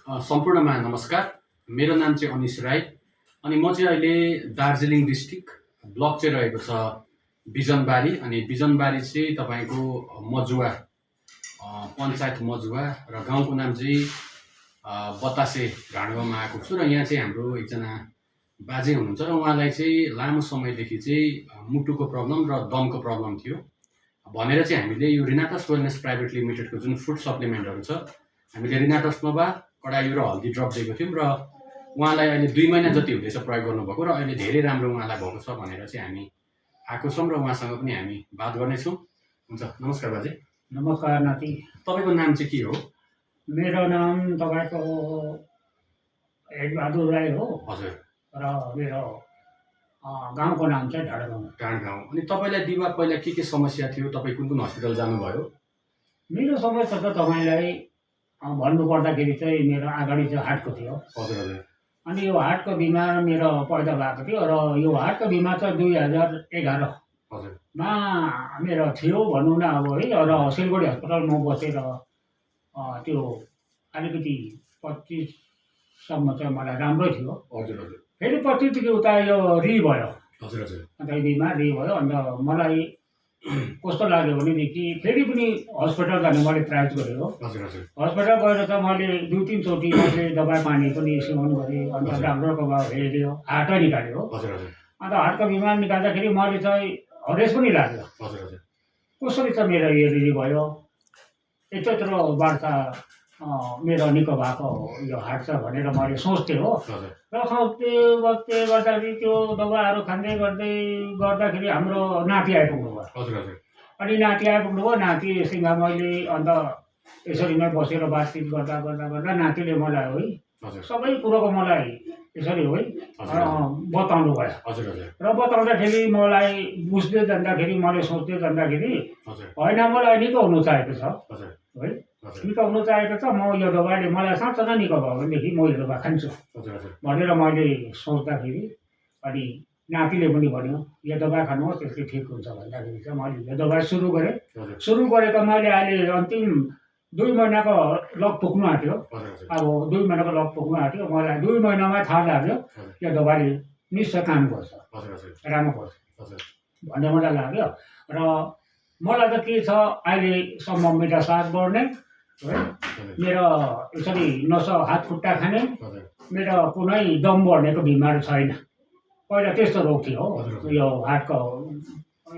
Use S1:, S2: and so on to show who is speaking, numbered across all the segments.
S1: सम्पूर्णमा नमस्कार। मेरो नाम चाहिँ अनिश राई अनि म चाहिँ अहिले दार्जिलिङ डिस्ट्रिक्ट ब्लक चाहिँ रहेको छ बिजनबारी अनि बिजनबारी चाहिँ तपाईँको मजुवा पञ्चायत मजुवा र गाउँको नाम चाहिँ बतासे घाँडगाउँमा आएको छु र यहाँ चाहिँ हाम्रो एकजना बाजे हुनुहुन्छ र उहाँलाई चाहिँ लामो समयदेखि चाहिँ मुटुको प्रब्लम र दमको प्रब्लम थियो भनेर चाहिँ हामीले यो रिनाटस वेलनेस प्राइभेट लिमिटेडको जुन फुड सप्लिमेन्टहरू छ हामीले रिनाटस नोभा कडायु र हल्दी ड्रप दिएको थियौँ र उहाँलाई अहिले 2 महिना जति हुँदैछ प्रयोग गर्नुभएको र अहिले धेरै राम्रो उहाँलाई भएको छ भनेर चाहिँ हामी आएको छौँ र उहाँसँग पनि हामी बात गर्नेछौँ। हुन्छ, नमस्कार बाजे।
S2: नमस्कार नाति।
S1: तपाईँको नाम चाहिँ के हो?
S2: मेरो नाम तपाईँको हेडबहादुर राई हो।
S1: हजुर।
S2: र मेरो गाउँको नाम चाहिँ
S1: ढाँडगाउँ। अनि तपाईँलाई दिवा पहिला के समस्या थियो? तपाईँ कुन हस्पिटल जानुभयो?
S2: मेरो समस्या त तपाईँलाई भन्नुपर्दाखेरि चाहिँ मेरो अगाडि चाहिँ हार्टको थियो।
S1: हजुर हजुर।
S2: अनि यो हार्टको बिमार मेरो पैदा भएको थियो र यो हार्टको बिमार चाहिँ 2011मा मेरो थियो भनौँ न अब है। र सिलगढी हस्पिटलमा बसेर त्यो अलिकति 25सम्म चाहिँ मलाई राम्रो थियो।
S1: हजुर हजुर।
S2: फेरि 25देखि उता यो रि भयो।
S1: हजुर हजुर।
S2: अन्त बिमार रि भयो। अन्त मलाई कस्तो लाग्यो भनेदेखि फेरि पनि हस्पिटल जाने मैले ट्राई गरेँ।
S1: हजुर हजुर।
S2: हस्पिटल गएर त मैले 2-3 चोटि मैले दबाई पानी पनि सेवन गरेँ। अन्त डाक्टरको हेऱ्यो, हार्टै निकाल्यो।
S1: हजुर हजुर।
S2: अन्त हार्टको बिमार निकाल्दाखेरि मैले चाहिँ हरेस पनि लाग्यो।
S1: हजुर हजुर।
S2: कसरी चाहिँ मेरो यो रि भयो, यत्रो वार्ता मेरो निको भएको यो हार्ट छ भनेर मैले सोच्थेँ हो। र सोच्दै गर्दाखेरि त्यो दबाईहरू खाँदै गर्दाखेरि हाम्रो नाति आइपुग्नु भयो।
S1: हजुर हजुर।
S2: अनि नाति आइपुग्नु भयो। नातिसँग मैले अन्त यसरी नै बसेर बातचित गर्दा नातिले मलाई है सबै कुरोको मलाई यसरी है बताउनु भयो।
S1: हजुर हजुर।
S2: र बताउँदाखेरि मलाई बुझ्दै जाँदाखेरि मैले सोच्दै जाँदाखेरि होइन मलाई निको हुनु चाहेको छ है, निको हुनु चाहेको छ। म यो दबाईले मलाई साँच्चै निको भयो भनेदेखि म यो दबाई खान्छु भनेर मैले सोच्दाखेरि अनि नातिले पनि भन्यो यो दबाई खानुहोस् त्यसले ठिक हुन्छ भन्दाखेरि चाहिँ मैले यो दबाई सुरु गरेँ। सुरु गरेको मैले अहिले अन्तिम 2 महिनाको लक पुग्नु आँट्यो। अब 2 महिनाको लक पुग्नु आँट्यो। मलाई 2 महिनामा थाहा लाग्यो यो दबाईले निश्चय काम गर्छ, राम्रो गर्छ भन्ने मलाई लाग्यो। र मलाई त के छ अहिलेसम्म मेरो साथ बढ्ने है, मेरो यसरी नसा हात खुट्टा खाने, मेरो कुनै दम बढ्नेको बिमार छैन। पहिला त्यस्तो रोग थियो यो हार्टको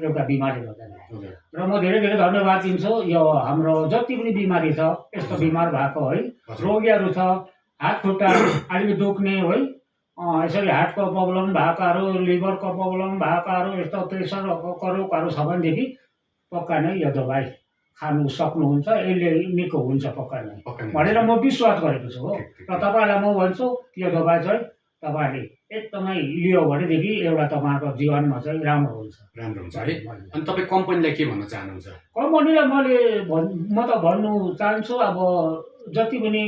S2: एउटा बिमारी गर्दाखेरि। र म धेरै धन्यवाद दिन्छु यो हाम्रो जति पनि बिमारी छ यस्तो बिमार भएको है रोगीहरू छ, हात खुट्टा अलिकति दुख्ने है, यसरी हार्टको प्रब्लम भएकाहरू, लिभरको प्रब्लम भएकाहरू, यस्तो प्रेसरको रोगहरू छ भनेदेखि पक्का नै यो दबाई खानु सक्नुहुन्छ, यसले निको हुन्छ पक्का नै भनेर म विश्वास गरेको छु हो। र तपाईँलाई म भन्छु यो दबाई चाहिँ तपाईँले एकदमै लियो भनेदेखि एउटा तपाईँको जीवनमा चाहिँ राम्रो हुन्छ
S1: है। अनि तपाईँ कम्पनीलाई के भन्न चाहनुहुन्छ?
S2: कम्पनीलाई म त भन्नु चाहन्छु अब जति पनि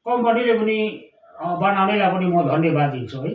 S2: कम्पनीले पनि बनाउनेलाई पनि म धन्यवाद दिन्छु है।